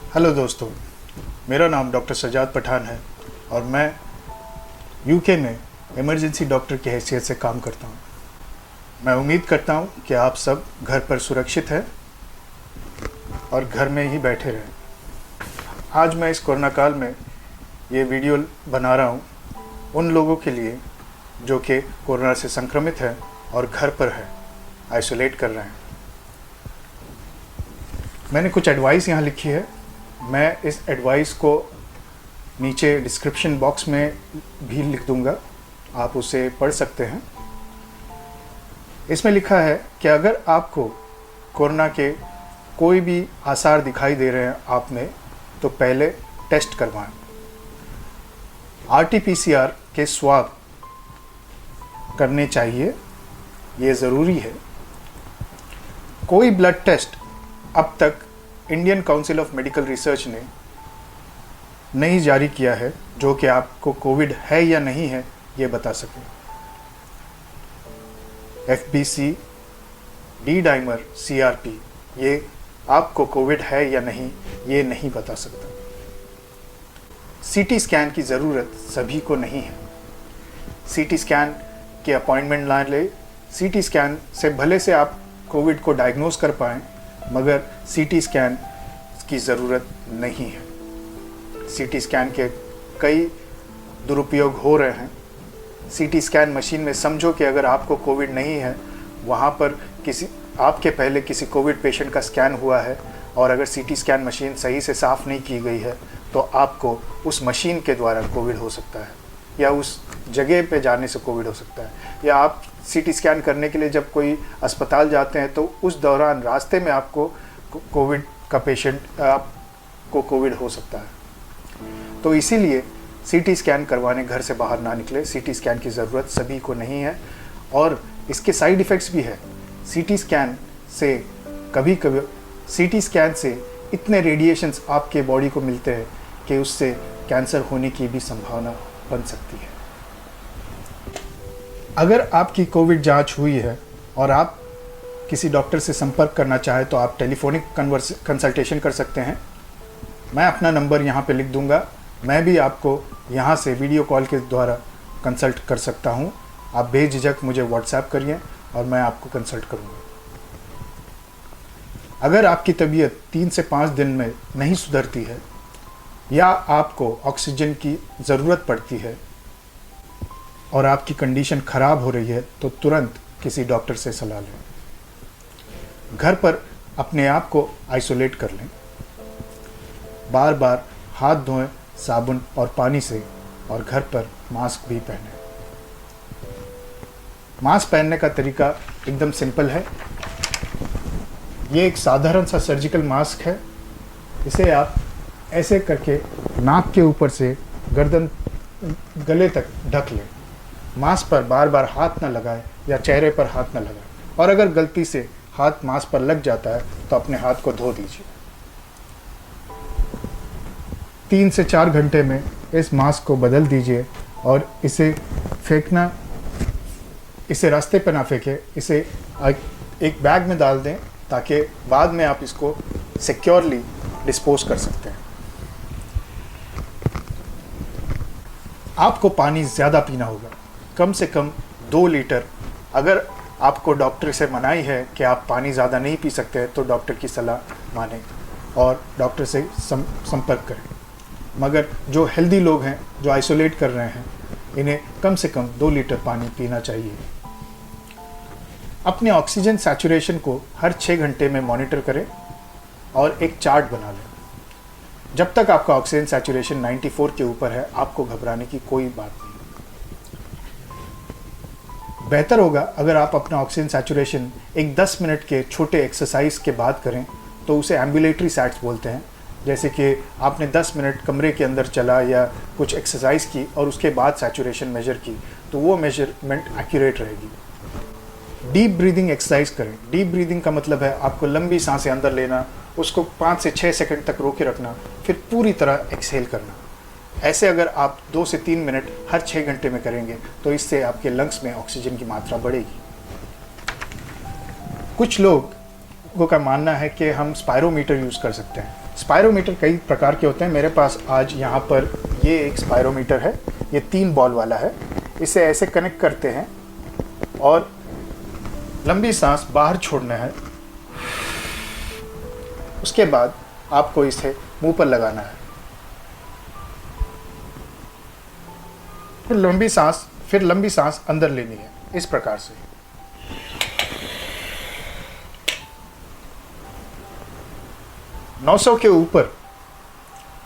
Hello दोस्तों, मेरा नाम डॉक्टर सजाद पठान है और मैं यूके में इमरजेंसी डॉक्टर की हैसियत से काम करता हूँ। मैं उम्मीद करता हूँ कि आप सब घर पर सुरक्षित हैं और घर में ही बैठे रहें। आज मैं इस कोरोना काल में ये वीडियो बना रहा हूँ उन लोगों के लिए जो कि कोरोना से संक्रमित हैं और घर पर है, आइसोलेट कर रहे हैं। मैंने कुछ एडवाइस यहाँ लिखी है। मैं इस एडवाइस को नीचे डिस्क्रिप्शन बॉक्स में भी लिख दूंगा, आप उसे पढ़ सकते हैं। इसमें लिखा है कि अगर आपको कोरोना के कोई भी आसार दिखाई दे रहे हैं आप में, तो पहले टेस्ट करवाएं। RT-PCR के स्वाब करने चाहिए, ये ज़रूरी है। कोई ब्लड टेस्ट अब तक Indian council of medical research ने नहीं जारी किया है जो कि आपको कोविड है या नहीं है ये बता सके। FBC, D-डाइमर, CRP ये आपको कोविड है या नहीं ये नहीं बता सकता। CT स्कैन की ज़रूरत सभी को नहीं है। CT स्कैन के अपॉइंटमेंट ना ले। CT स्कैन से भले से आप कोविड को डायग्नोज कर पाएँ, मगर CT स्कैन की ज़रूरत नहीं है। CT स्कैन के कई दुरुपयोग हो रहे हैं। CT स्कैन मशीन में समझो कि अगर आपको कोविड नहीं है, वहाँ पर आपके पहले किसी कोविड पेशेंट का स्कैन हुआ है और अगर CT स्कैन मशीन सही से साफ़ नहीं की गई है तो आपको उस मशीन के द्वारा कोविड हो सकता है, या उस जगह पे जाने से कोविड हो सकता है, या आप CT स्कैन करने के लिए जब कोई अस्पताल जाते हैं तो उस दौरान रास्ते में आपको कोविड का पेशेंट आपको कोविड हो सकता है। तो इसीलिए CT स्कैन करवाने घर से बाहर ना निकले। CT स्कैन की ज़रूरत सभी को नहीं है और इसके साइड इफ़ेक्ट्स भी है। CT स्कैन से कभी कभी CT स्कैन से इतने रेडिएशंस आपके बॉडी को मिलते हैं कि उससे कैंसर होने की भी संभावना बन सकती है। अगर आपकी कोविड जांच हुई है और आप किसी डॉक्टर से संपर्क करना चाहें तो आप टेलीफोनिक कंसल्टेशन कर सकते हैं। मैं अपना नंबर यहाँ पे लिख दूँगा। मैं भी आपको यहाँ से वीडियो कॉल के द्वारा कंसल्ट कर सकता हूँ। आप बेझिझक मुझे व्हाट्सएप करिए और मैं आपको कंसल्ट करूँगा। अगर आपकी तबीयत 3 से 5 दिन में नहीं सुधरती है या आपको ऑक्सीजन की ज़रूरत पड़ती है और आपकी कंडीशन ख़राब हो रही है तो तुरंत किसी डॉक्टर से सलाह लें। घर पर अपने आप को आइसोलेट कर लें। बार बार हाथ धोएं साबुन और पानी से और घर पर मास्क भी पहनें। मास्क पहनने का तरीका एकदम सिंपल है। ये एक साधारण सा सर्जिकल मास्क है। इसे आप ऐसे करके नाक के ऊपर से गर्दन गले तक ढक लें। मास्क पर बार बार हाथ न लगाएं या चेहरे पर हाथ न लगाएं, और अगर गलती से हाथ मास्क पर लग जाता है तो अपने हाथ को धो दीजिए। 3 से 4 घंटे में इस मास्क को बदल दीजिए और इसे फेंकना, इसे रास्ते पर ना फेंकें, इसे एक बैग में डाल दें ताकि बाद में आप इसको सिक्योरली डिस्पोज कर सकते हैं। आपको पानी ज़्यादा पीना होगा, कम से कम 2 लीटर। अगर आपको डॉक्टर से मनाही है कि आप पानी ज़्यादा नहीं पी सकते तो डॉक्टर की सलाह मानें और डॉक्टर से संपर्क करें। मगर जो हेल्दी लोग हैं, जो आइसोलेट कर रहे हैं, इन्हें कम से कम 2 लीटर पानी पीना चाहिए। अपने ऑक्सीजन सैचुरेशन को हर 6 घंटे में मॉनिटर करें और एक चार्ट बना लें। जब तक आपका ऑक्सीजन सैचुरेशन 94 के ऊपर है, आपको घबराने की कोई बात नहीं। बेहतर होगा अगर आप अपना ऑक्सीजन सैचुरेशन एक 10 मिनट के छोटे एक्सरसाइज के बाद करें, तो उसे एम्बुलेटरी सैट्स बोलते हैं। जैसे कि आपने 10 मिनट कमरे के अंदर चला या कुछ एक्सरसाइज की और उसके बाद सैचुरेशन मेजर की, तो वो मेजरमेंट एक्यूरेट रहेगी। डीप ब्रीदिंग एक्सरसाइज करें। डीप ब्रीदिंग का मतलब है आपको लंबी सांसें अंदर लेना, उसको 5 से 6 सेकंड तक रोके रखना, फिर पूरी तरह एक्सहेल करना। ऐसे अगर आप 2 से 3 मिनट हर 6 घंटे में करेंगे तो इससे आपके लंग्स में ऑक्सीजन की मात्रा बढ़ेगी। कुछ लोगों का मानना है कि हम स्पायरोमीटर यूज़ कर सकते हैं। स्पायरोमीटर कई प्रकार के होते हैं। मेरे पास आज यहाँ पर ये एक स्पायरोमीटर है, ये 3 बॉल वाला है। इसे ऐसे कनेक्ट करते हैं और लंबी सांस बाहर छोड़ना है। उसके बाद आपको इसे मुंह पर लगाना है, फिर लंबी सांस अंदर लेनी है, इस प्रकार से। नौ 900 के ऊपर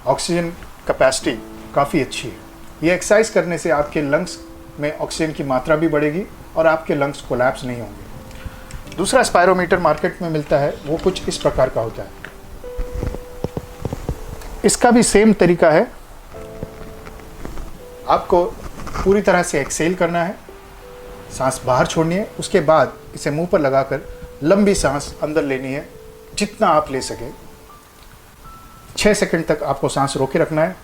ऑक्सीजन कैपेसिटी काफ़ी अच्छी है। ये एक्सरसाइज करने से आपके लंग्स में ऑक्सीजन की मात्रा भी बढ़ेगी और आपके लंग्स कोलैप्स नहीं होंगे। दूसरा स्पायरोमीटर मार्केट में मिलता है, वो कुछ इस प्रकार का होता है। इसका भी सेम तरीका है। आपको पूरी तरह से एक्सेल करना है, सांस बाहर छोड़नी है, उसके बाद इसे मुंह पर लगाकर लंबी सांस अंदर लेनी है, जितना आप ले सके। 6 सेकंड तक आपको सांस रोके रखना है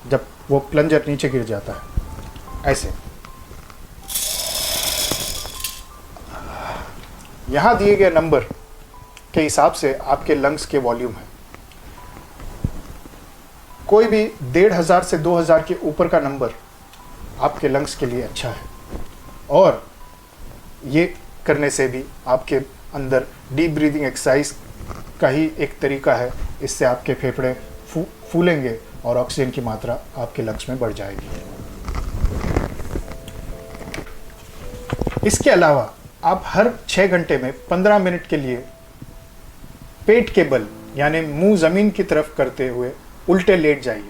जब वो प्लंजर नीचे गिर जाता है, ऐसे। यहाँ दिए गए नंबर के हिसाब से आपके लंग्स के वॉल्यूम है। कोई भी 1500 से 2000 के ऊपर का नंबर आपके लंग्स के लिए अच्छा है, और ये करने से भी आपके अंदर डीप ब्रीदिंग एक्सरसाइज का ही एक तरीका है। इससे आपके फेफड़े फूलेंगे और ऑक्सीजन की मात्रा आपके लंग्स में बढ़ जाएगी। इसके अलावा आप हर 6 घंटे में 15 मिनट के लिए पेट के बल यानी मुंह जमीन की तरफ करते हुए उल्टे लेट जाइए।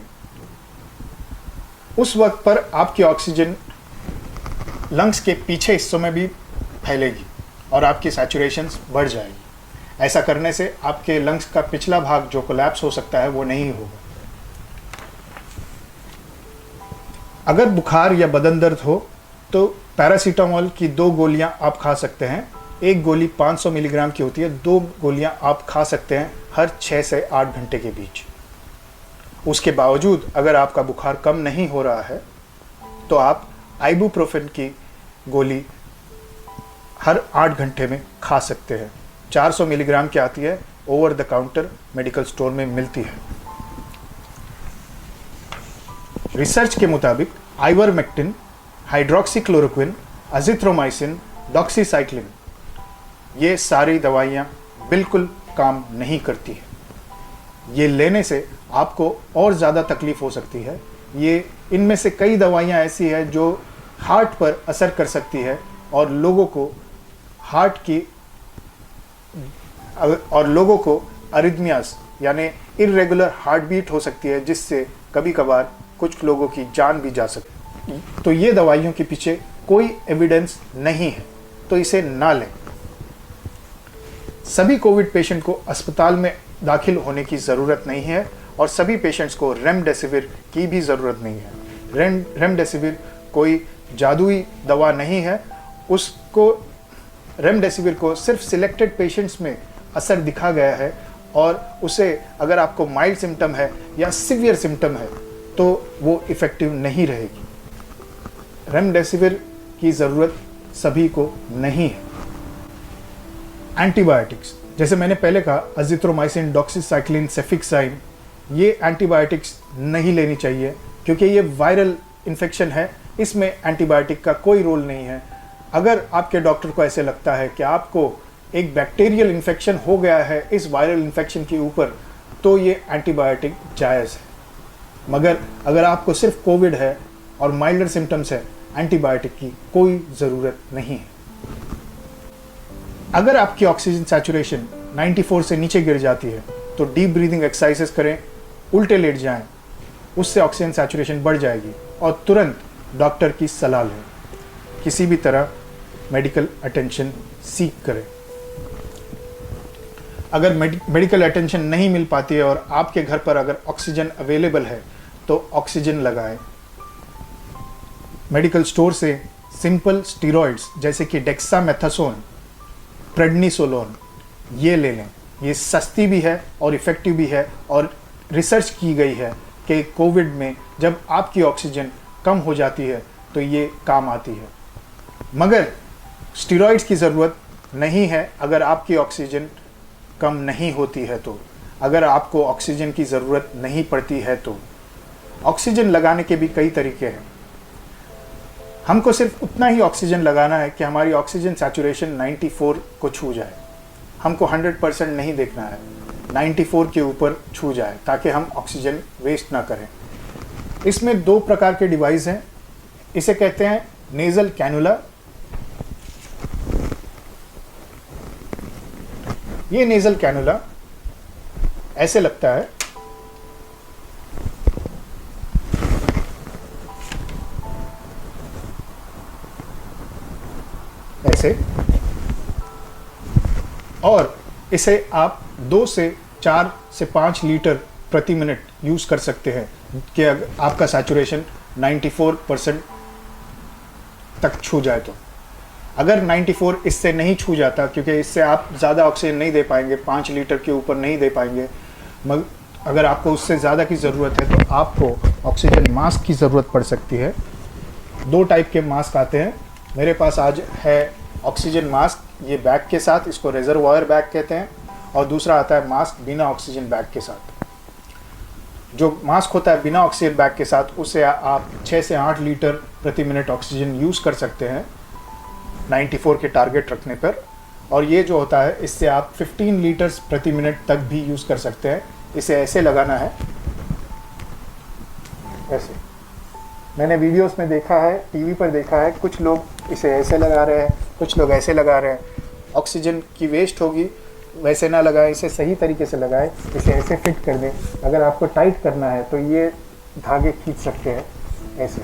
उस वक्त पर आपकी ऑक्सीजन लंग्स के पीछे हिस्सों में भी फैलेगी और आपकी सैचुरेशन बढ़ जाएगी। ऐसा करने से आपके लंग्स का पिछला भाग जो कोलैप्स हो सकता है वो नहीं होगा। अगर बुखार या बदन दर्द हो तो पैरासीटामोल की 2 गोलियां आप खा सकते हैं। एक गोली 500 मिलीग्राम की होती है, 2 गोलियां आप खा सकते हैं हर 6 से 8 घंटे के बीच। उसके बावजूद अगर आपका बुखार कम नहीं हो रहा है तो आप आइबुप्रोफेन की गोली हर 8 घंटे में खा सकते हैं। 400 मिलीग्राम की आती है, over the counter medical store में मिलती है। रिसर्च के मुताबिक आइवरमेक्टिन, हाइड्रोक्सीक्लोरोक्विन, अजिथ्रोमाइसिन, डॉक्सीसाइक्लिन, ये सारी दवाइयाँ बिल्कुल काम नहीं करती है। ये लेने से आपको और ज़्यादा तकलीफ हो सकती है। ये इनमें से कई दवाइयाँ ऐसी हैं जो हार्ट पर असर कर सकती है और लोगों को अरिथमियास यानी इर्रेगुलर हार्ट बीट हो सकती है, जिससे कभी कभार कुछ लोगों की जान भी जा सकती है। तो ये दवाइयों के पीछे कोई एविडेंस नहीं है, तो इसे ना लें। सभी कोविड पेशेंट को अस्पताल में दाखिल होने की ज़रूरत नहीं है और सभी पेशेंट्स को रेमडेसिविर की भी ज़रूरत नहीं है। रेमडेसिविर कोई जादुई दवा नहीं है। रेमडेसिविर को सिर्फ सिलेक्टेड पेशेंट्स में असर दिखा गया है और उसे अगर आपको माइल्ड सिम्टम है या सीवियर सिम्टम है तो वो इफ़ेक्टिव नहीं रहेगी। रेमडेसिविर की ज़रूरत सभी को नहीं है। एंटीबायोटिक्स, जैसे मैंने पहले कहा, अजिथ्रोमाइसिन, डॉक्सीसाइक्लिन, सेफिक्साइन, ये एंटीबायोटिक्स नहीं लेनी चाहिए क्योंकि ये वायरल इन्फेक्शन है। इसमें एंटीबायोटिक का कोई रोल नहीं है। अगर आपके डॉक्टर को ऐसे लगता है कि आपको एक बैक्टीरियल इन्फेक्शन हो गया है इस वायरल इन्फेक्शन के ऊपर, तो ये एंटीबायोटिक जायज़ है। मगर अगर आपको सिर्फ कोविड है और माइल्डर सिम्टम्स है, एंटीबायोटिक की कोई ज़रूरत नहीं है। अगर आपकी ऑक्सीजन सैचुरेशन 94 से नीचे गिर जाती है तो डीप ब्रीदिंग एक्सरसाइजेस करें, उल्टे लेट जाएं, उससे ऑक्सीजन सैचुरेशन बढ़ जाएगी और तुरंत डॉक्टर की सलाह लें। किसी भी तरह मेडिकल अटेंशन सीक करें। अगर मेडिकल अटेंशन नहीं मिल पाती है और आपके घर पर अगर ऑक्सीजन अवेलेबल है तो ऑक्सीजन लगाएं। मेडिकल स्टोर से सिंपल स्टीरॉइड्स जैसे कि डेक्सामेथासोन, प्रेडनिसोलोन ये ले लें। ये सस्ती भी है और इफ़ेक्टिव भी है और रिसर्च की गई है कि कोविड में जब आपकी ऑक्सीजन कम हो जाती है तो ये काम आती है। मगर स्टीरॉइड्स की ज़रूरत नहीं है अगर आपकी ऑक्सीजन कम नहीं होती है तो अगर आपको ऑक्सीजन की ज़रूरत नहीं पड़ती है तो ऑक्सीजन लगाने के भी कई तरीके हैं। हमको सिर्फ उतना ही ऑक्सीजन लगाना है कि हमारी ऑक्सीजन सैचुरेशन 94 को छू जाए। हमको 100% नहीं देखना है, 94 के ऊपर छू जाए ताकि हम ऑक्सीजन वेस्ट ना करें। इसमें दो प्रकार के डिवाइस हैं। इसे कहते हैं नेज़ल कैनुला। ये नेज़ल कैनुला ऐसे लगता है, ऐसे, और इसे आप 2 से 4 से 5 लीटर प्रति मिनट यूज़ कर सकते हैं कि अगर आपका सैचुरेशन 94% तक छू जाए तो। अगर 94 इससे नहीं छू जाता, क्योंकि इससे आप ज़्यादा ऑक्सीजन नहीं दे पाएंगे, 5 लीटर के ऊपर नहीं दे पाएंगे, मगर अगर आपको उससे ज़्यादा की ज़रूरत है तो आपको ऑक्सीजन मास्क की ज़रूरत पड़ सकती है। 2 टाइप के मास्क आते हैं। मेरे पास आज है ऑक्सीजन मास्क, ये बैग के साथ, इसको रिजर्वायर बैग कहते हैं, और दूसरा आता है मास्क बिना ऑक्सीजन बैग के साथ। जो मास्क होता है बिना ऑक्सीजन बैग के साथ, उससे आप 6 से 8 लीटर प्रति मिनट ऑक्सीजन यूज़ कर सकते हैं 94 के टारगेट रखने पर। और ये जो होता है, इससे आप 15 लीटर्स प्रति मिनट तक भी यूज़ कर सकते हैं। इसे ऐसे लगाना है, ऐसे। मैंने वीडियोस में देखा है, टीवी पर देखा है, कुछ लोग इसे ऐसे लगा रहे हैं, कुछ लोग ऐसे लगा रहे हैं। ऑक्सीजन की वेस्ट होगी, वैसे ना लगाएं, इसे सही तरीके से लगाएं। इसे ऐसे फिट कर दें। अगर आपको टाइट करना है तो ये धागे खींच सकते हैं ऐसे।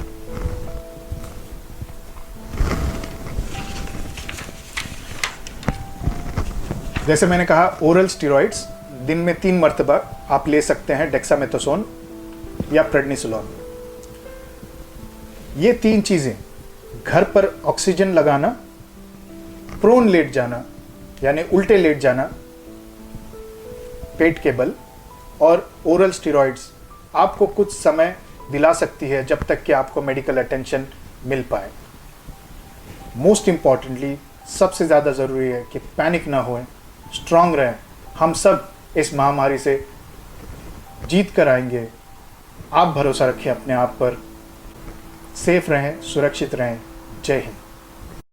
जैसे मैंने कहा, ओरल स्टेरॉइड्स दिन में 3 मरतबा आप ले सकते हैं, डेक्सामेथासोन या प्रेडनिसोलोन। ये 3 चीज़ें, घर पर ऑक्सीजन लगाना, प्रोन लेट जाना यानी उल्टे लेट जाना पेट के बल, और ओरल स्टेरॉइड्स आपको कुछ समय दिला सकती है जब तक कि आपको मेडिकल अटेंशन मिल पाए। मोस्ट इम्पॉर्टेंटली, सबसे ज़्यादा ज़रूरी है कि पैनिक ना होएं, स्ट्रांग रहें। हम सब इस महामारी से जीत कर आएंगे। आप भरोसा रखें अपने आप पर। सेफ रहें, सुरक्षित रहें। जय हिंद।